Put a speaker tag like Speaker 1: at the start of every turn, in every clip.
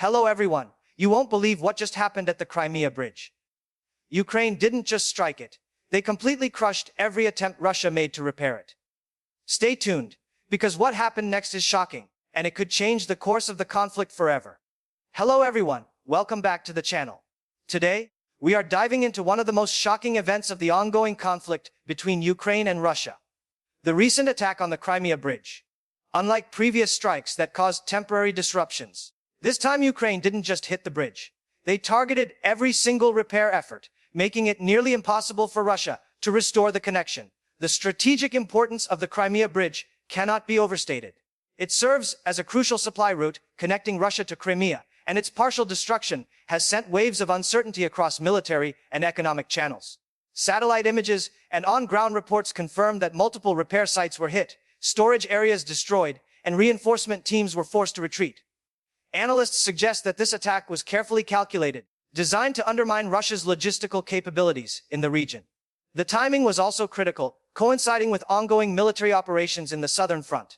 Speaker 1: Hello everyone, you won't believe what just happened at the Crimea Bridge. Ukraine didn't just strike it, they completely crushed every attempt Russia made to repair it. Stay tuned, because what happened next is shocking, and it could change the course of the conflict forever. Hello everyone, welcome back to the channel. Today, we are diving into one of the most shocking events of the ongoing conflict between Ukraine and Russia. The recent attack on the Crimea Bridge. Unlike previous strikes that caused temporary disruptions, this time Ukraine didn't just hit the bridge. They targeted every single repair effort, making it nearly impossible for Russia to restore the connection. The strategic importance of the Crimea Bridge cannot be overstated. It serves as a crucial supply route connecting Russia to Crimea, and its partial destruction has sent waves of uncertainty across military and economic channels. Satellite images and on-ground reports confirm that multiple repair sites were hit, storage areas destroyed, and reinforcement teams were forced to retreat. Analysts suggest that this attack was carefully calculated, designed to undermine Russia's logistical capabilities in the region. The timing was also critical, coinciding with ongoing military operations in the southern front.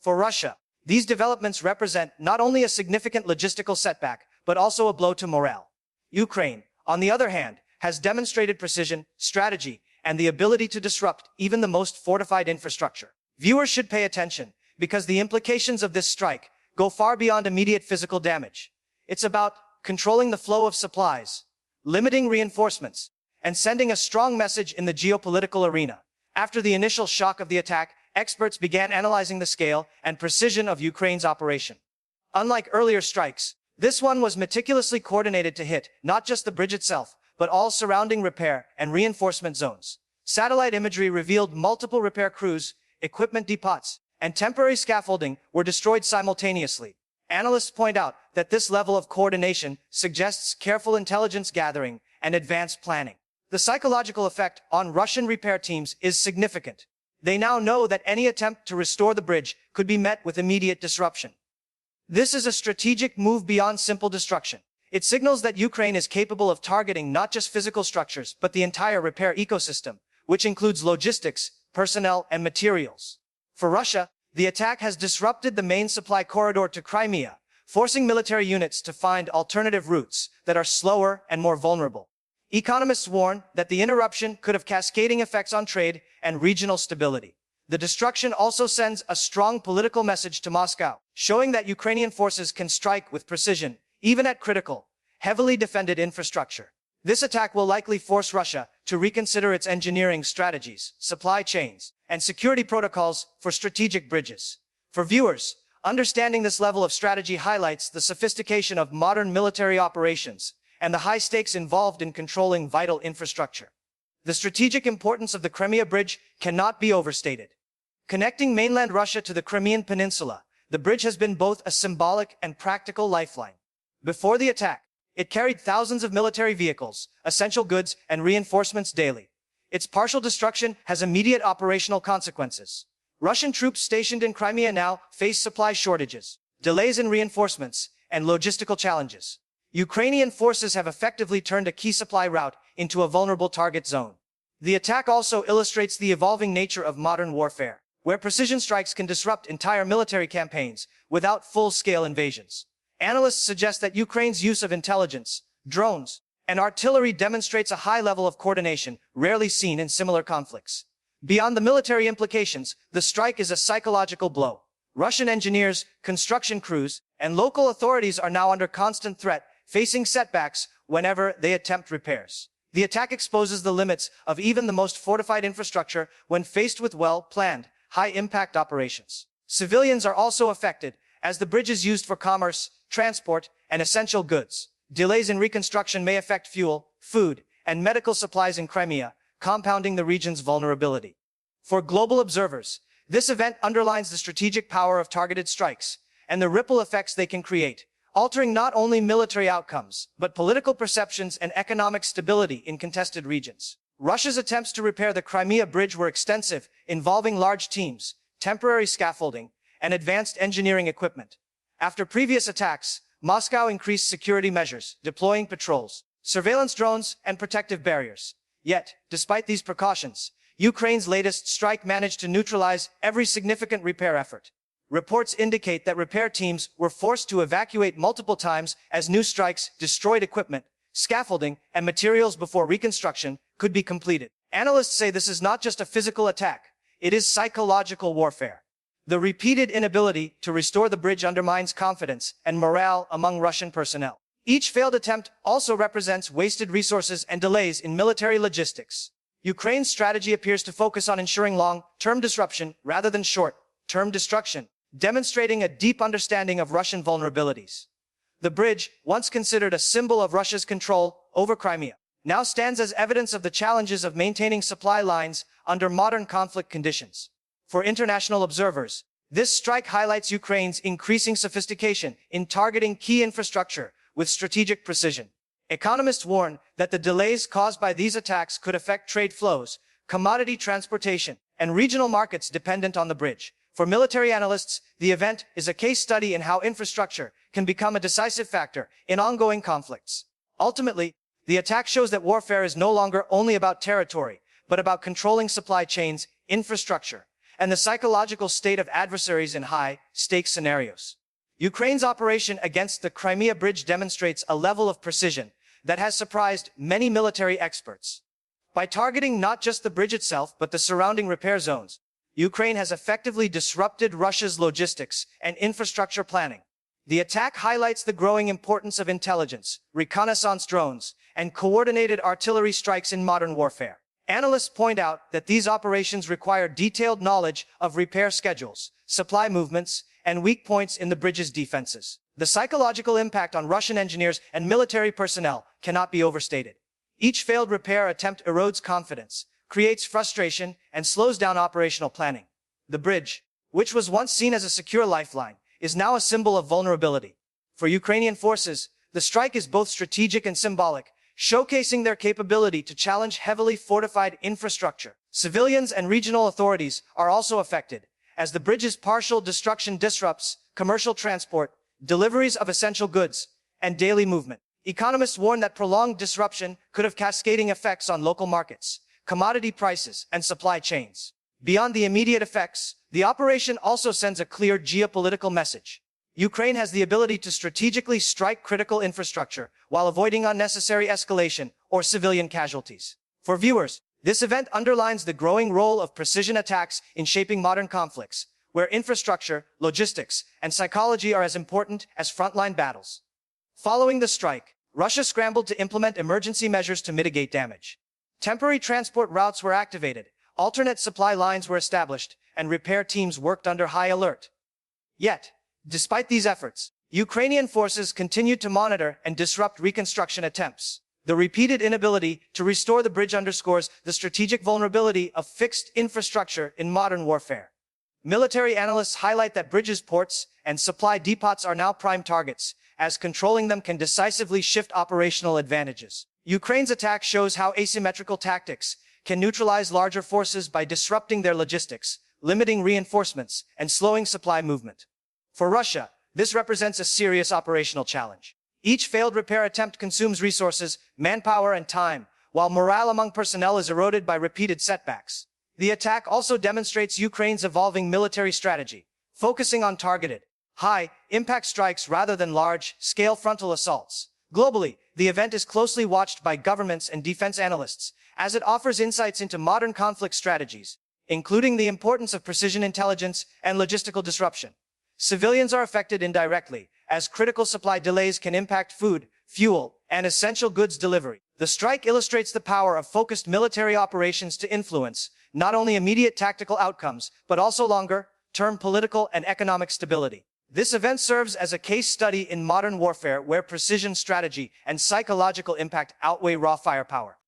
Speaker 1: For Russia, these developments represent not only a significant logistical setback, but also a blow to morale. Ukraine, on the other hand, has demonstrated precision, strategy, and the ability to disrupt even the most fortified infrastructure. Viewers should pay attention, because the implications of this strike go far beyond immediate physical damage. It's about controlling the flow of supplies, limiting reinforcements, and sending a strong message in the geopolitical arena. After the initial shock of the attack, experts began analyzing the scale and precision of Ukraine's operation. Unlike earlier strikes, this one was meticulously coordinated to hit not just the bridge itself, but all surrounding repair and reinforcement zones. Satellite imagery revealed multiple repair crews, equipment depots, and temporary scaffolding were destroyed simultaneously. Analysts point out that this level of coordination suggests careful intelligence gathering and advanced planning. The psychological effect on Russian repair teams is significant. They now know that any attempt to restore the bridge could be met with immediate disruption. This is a strategic move beyond simple destruction. It signals that Ukraine is capable of targeting not just physical structures, but the entire repair ecosystem, which includes logistics, personnel, and materials. For Russia, the attack has disrupted the main supply corridor to Crimea, forcing military units to find alternative routes that are slower and more vulnerable. Economists warn that the interruption could have cascading effects on trade and regional stability. The destruction also sends a strong political message to Moscow, showing that Ukrainian forces can strike with precision, even at critical, heavily defended infrastructure. This attack will likely force Russia to reconsider its engineering strategies, supply chains, and security protocols for strategic bridges. For viewers, understanding this level of strategy highlights the sophistication of modern military operations and the high stakes involved in controlling vital infrastructure. The strategic importance of the Crimea Bridge cannot be overstated. Connecting mainland Russia to the Crimean Peninsula, the bridge has been both a symbolic and practical lifeline. Before the attack, it carried thousands of military vehicles, essential goods, and reinforcements daily. Its partial destruction has immediate operational consequences. Russian troops stationed in Crimea now face supply shortages, delays in reinforcements, and logistical challenges. Ukrainian forces have effectively turned a key supply route into a vulnerable target zone. The attack also illustrates the evolving nature of modern warfare, where precision strikes can disrupt entire military campaigns without full-scale invasions. Analysts suggest that Ukraine's use of intelligence, drones, and artillery demonstrates a high level of coordination rarely seen in similar conflicts. Beyond the military implications, the strike is a psychological blow. Russian engineers, construction crews, and local authorities are now under constant threat, facing setbacks whenever they attempt repairs. The attack exposes the limits of even the most fortified infrastructure when faced with well-planned, high-impact operations. Civilians are also affected, as the bridge is used for commerce, transport, and essential goods. Delays in reconstruction may affect fuel, food, and medical supplies in Crimea, compounding the region's vulnerability. For global observers, this event underlines the strategic power of targeted strikes and the ripple effects they can create, altering not only military outcomes, but political perceptions and economic stability in contested regions. Russia's attempts to repair the Crimea Bridge were extensive, involving large teams, temporary scaffolding, and advanced engineering equipment. After previous attacks, Moscow increased security measures, deploying patrols, surveillance drones, and protective barriers. Yet, despite these precautions, Ukraine's latest strike managed to neutralize every significant repair effort. Reports indicate that repair teams were forced to evacuate multiple times as new strikes destroyed equipment, scaffolding, and materials before reconstruction could be completed. Analysts say this is not just a physical attack, it is psychological warfare. The repeated inability to restore the bridge undermines confidence and morale among Russian personnel. Each failed attempt also represents wasted resources and delays in military logistics. Ukraine's strategy appears to focus on ensuring long-term disruption rather than short-term destruction, demonstrating a deep understanding of Russian vulnerabilities. The bridge, once considered a symbol of Russia's control over Crimea, now stands as evidence of the challenges of maintaining supply lines under modern conflict conditions. For international observers, this strike highlights Ukraine's increasing sophistication in targeting key infrastructure with strategic precision. Economists warn that the delays caused by these attacks could affect trade flows, commodity transportation, and regional markets dependent on the bridge. For military analysts, the event is a case study in how infrastructure can become a decisive factor in ongoing conflicts. Ultimately, the attack shows that warfare is no longer only about territory, but about controlling supply chains, infrastructure, and the psychological state of adversaries in high-stakes scenarios. Ukraine's operation against the Crimea Bridge demonstrates a level of precision that has surprised many military experts. By targeting not just the bridge itself, but the surrounding repair zones, Ukraine has effectively disrupted Russia's logistics and infrastructure planning. The attack highlights the growing importance of intelligence, reconnaissance drones, and coordinated artillery strikes in modern warfare. Analysts point out that these operations require detailed knowledge of repair schedules, supply movements, and weak points in the bridge's defenses. The psychological impact on Russian engineers and military personnel cannot be overstated. Each failed repair attempt erodes confidence, creates frustration, and slows down operational planning. The bridge, which was once seen as a secure lifeline, is now a symbol of vulnerability. For Ukrainian forces, the strike is both strategic and symbolic, showcasing their capability to challenge heavily fortified infrastructure. Civilians and regional authorities are also affected, as the bridge's partial destruction disrupts commercial transport, deliveries of essential goods, and daily movement. Economists warn that prolonged disruption could have cascading effects on local markets, commodity prices, and supply chains. Beyond the immediate effects, the operation also sends a clear geopolitical message. Ukraine has the ability to strategically strike critical infrastructure while avoiding unnecessary escalation or civilian casualties. For viewers, this event underlines the growing role of precision attacks in shaping modern conflicts, where infrastructure, logistics, and psychology are as important as frontline battles. Following the strike, Russia scrambled to implement emergency measures to mitigate damage. Temporary transport routes were activated, alternate supply lines were established, and repair teams worked under high alert. Yet, despite these efforts, Ukrainian forces continued to monitor and disrupt reconstruction attempts. The repeated inability to restore the bridge underscores the strategic vulnerability of fixed infrastructure in modern warfare. Military analysts highlight that bridges, ports, and supply depots are now prime targets, as controlling them can decisively shift operational advantages. Ukraine's attack shows how asymmetrical tactics can neutralize larger forces by disrupting their logistics, limiting reinforcements, and slowing supply movement. For Russia, this represents a serious operational challenge. Each failed repair attempt consumes resources, manpower, and time, while morale among personnel is eroded by repeated setbacks. The attack also demonstrates Ukraine's evolving military strategy, focusing on targeted, high-impact strikes rather than large-scale frontal assaults. Globally, the event is closely watched by governments and defense analysts, as it offers insights into modern conflict strategies, including the importance of precision intelligence and logistical disruption. Civilians are affected indirectly, as critical supply delays can impact food, fuel, and essential goods delivery. The strike illustrates the power of focused military operations to influence not only immediate tactical outcomes, but also longer-term political and economic stability. This event serves as a case study in modern warfare where precision strategy and psychological impact outweigh raw firepower.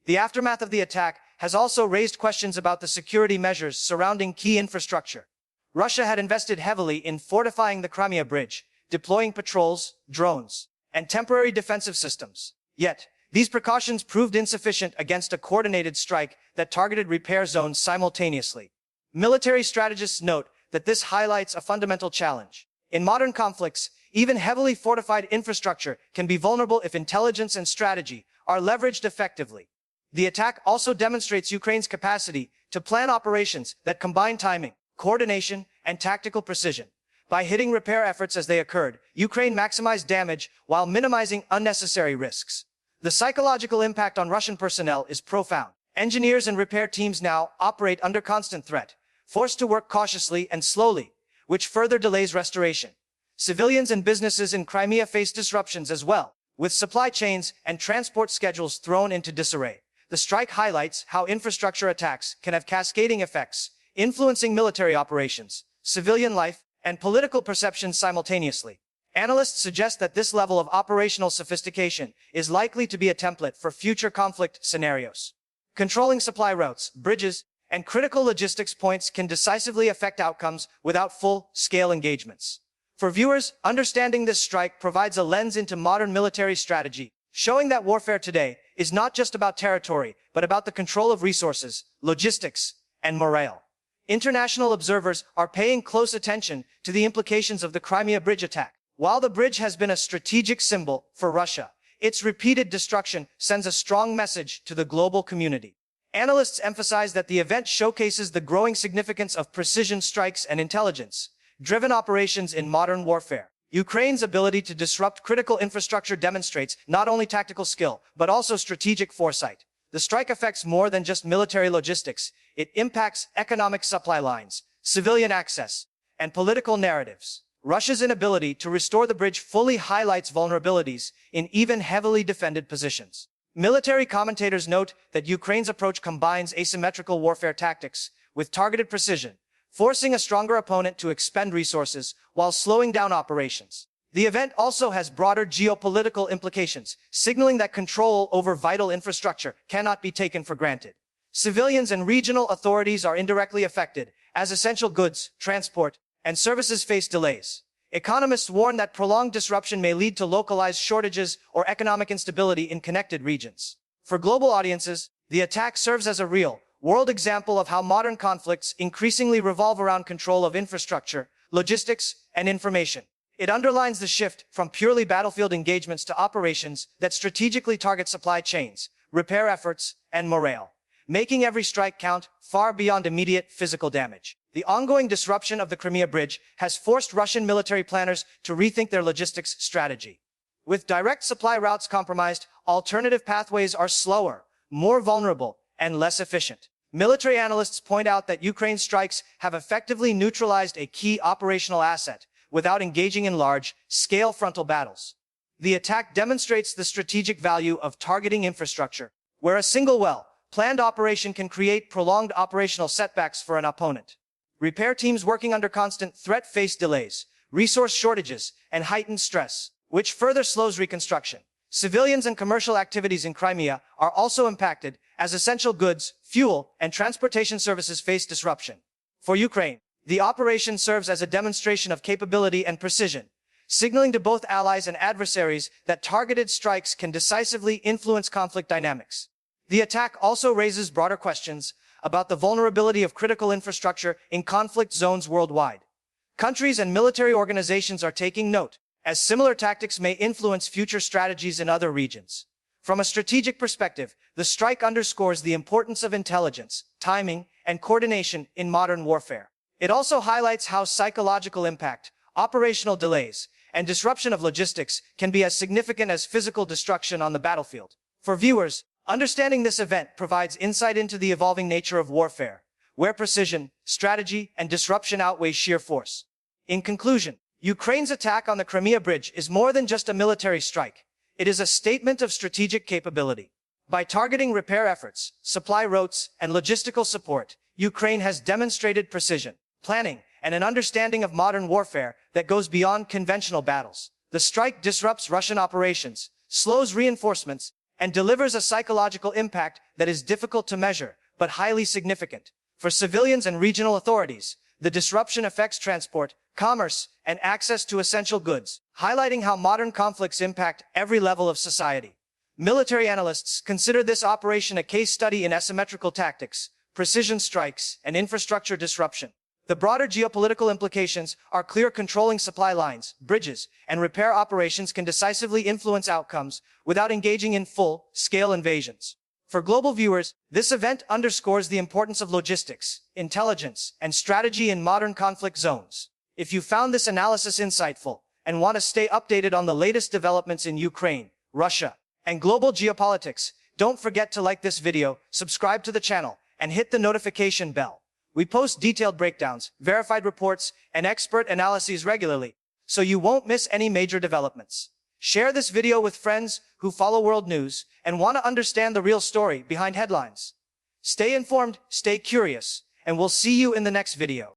Speaker 1: The aftermath of the attack has also raised questions about the security measures surrounding key infrastructure. Russia had invested heavily in fortifying the Crimea Bridge, deploying patrols, drones, and temporary defensive systems. Yet, these precautions proved insufficient against a coordinated strike that targeted repair zones simultaneously. Military strategists note that this highlights a fundamental challenge. In modern conflicts, even heavily fortified infrastructure can be vulnerable if intelligence and strategy are leveraged effectively. The attack also demonstrates Ukraine's capacity to plan operations that combine timing, coordination, and tactical precision. By hitting repair efforts as they occurred, Ukraine maximized damage while minimizing unnecessary risks. The psychological impact on Russian personnel is profound. Engineers and repair teams now operate under constant threat, forced to work cautiously and slowly, which further delays restoration. Civilians and businesses in Crimea face disruptions as well, with supply chains and transport schedules thrown into disarray. The strike highlights how infrastructure attacks can have cascading effects, influencing military operations, civilian life, and political perceptions simultaneously. Analysts suggest that this level of operational sophistication is likely to be a template for future conflict scenarios. Controlling supply routes, bridges, and critical logistics points can decisively affect outcomes without full-scale engagements. For viewers, understanding this strike provides a lens into modern military strategy, showing that warfare today is not just about territory, but about the control of resources, logistics, and morale. International observers are paying close attention to the implications of the Crimea Bridge attack. While the bridge has been a strategic symbol for Russia, its repeated destruction sends a strong message to the global community. Analysts emphasize that the event showcases the growing significance of precision strikes and intelligence-driven operations in modern warfare. Ukraine's ability to disrupt critical infrastructure demonstrates not only tactical skill, but also strategic foresight. The strike affects more than just military logistics. It impacts economic supply lines, civilian access, and political narratives. Russia's inability to restore the bridge fully highlights vulnerabilities in even heavily defended positions. Military commentators note that Ukraine's approach combines asymmetrical warfare tactics with targeted precision, forcing a stronger opponent to expend resources while slowing down operations. The event also has broader geopolitical implications, signaling that control over vital infrastructure cannot be taken for granted. Civilians and regional authorities are indirectly affected, as essential goods, transport, and services face delays. Economists warn that prolonged disruption may lead to localized shortages or economic instability in connected regions. For global audiences, the attack serves as a real-world example of how modern conflicts increasingly revolve around control of infrastructure, logistics, and information. It underlines the shift from purely battlefield engagements to operations that strategically target supply chains, repair efforts, and morale, making every strike count far beyond immediate physical damage. The ongoing disruption of the Crimea Bridge has forced Russian military planners to rethink their logistics strategy. With direct supply routes compromised, alternative pathways are slower, more vulnerable, and less efficient. Military analysts point out that Ukraine's strikes have effectively neutralized a key operational asset without engaging in large-scale frontal battles. The attack demonstrates the strategic value of targeting infrastructure, where a single well-planned operation can create prolonged operational setbacks for an opponent. Repair teams working under constant threat face delays, resource shortages, and heightened stress, which further slows reconstruction. Civilians and commercial activities in Crimea are also impacted as essential goods, fuel, and transportation services face disruption. For Ukraine, the operation serves as a demonstration of capability and precision, signaling to both allies and adversaries that targeted strikes can decisively influence conflict dynamics. The attack also raises broader questions about the vulnerability of critical infrastructure in conflict zones worldwide. Countries and military organizations are taking note, as similar tactics may influence future strategies in other regions. From a strategic perspective, the strike underscores the importance of intelligence, timing, and coordination in modern warfare. It also highlights how psychological impact, operational delays, and disruption of logistics can be as significant as physical destruction on the battlefield. For viewers, understanding this event provides insight into the evolving nature of warfare, where precision, strategy, and disruption outweigh sheer force. In conclusion, Ukraine's attack on the Crimea Bridge is more than just a military strike. It is a statement of strategic capability. By targeting repair efforts, supply routes, and logistical support, Ukraine has demonstrated precision, planning, and an understanding of modern warfare that goes beyond conventional battles. The strike disrupts Russian operations, slows reinforcements, and delivers a psychological impact that is difficult to measure, but highly significant. For civilians and regional authorities, the disruption affects transport, commerce, and access to essential goods, highlighting how modern conflicts impact every level of society. Military analysts consider this operation a case study in asymmetrical tactics, precision strikes, and infrastructure disruption. The broader geopolitical implications are clear. Controlling supply lines, bridges, and repair operations can decisively influence outcomes without engaging in full-scale invasions. For global viewers, this event underscores the importance of logistics, intelligence, and strategy in modern conflict zones. If you found this analysis insightful and want to stay updated on the latest developments in Ukraine, Russia, and global geopolitics, don't forget to like this video, subscribe to the channel, and hit the notification bell. We post detailed breakdowns, verified reports, and expert analyses regularly, so you won't miss any major developments. Share this video with friends who follow world news and want to understand the real story behind headlines. Stay informed, stay curious, and we'll see you in the next video.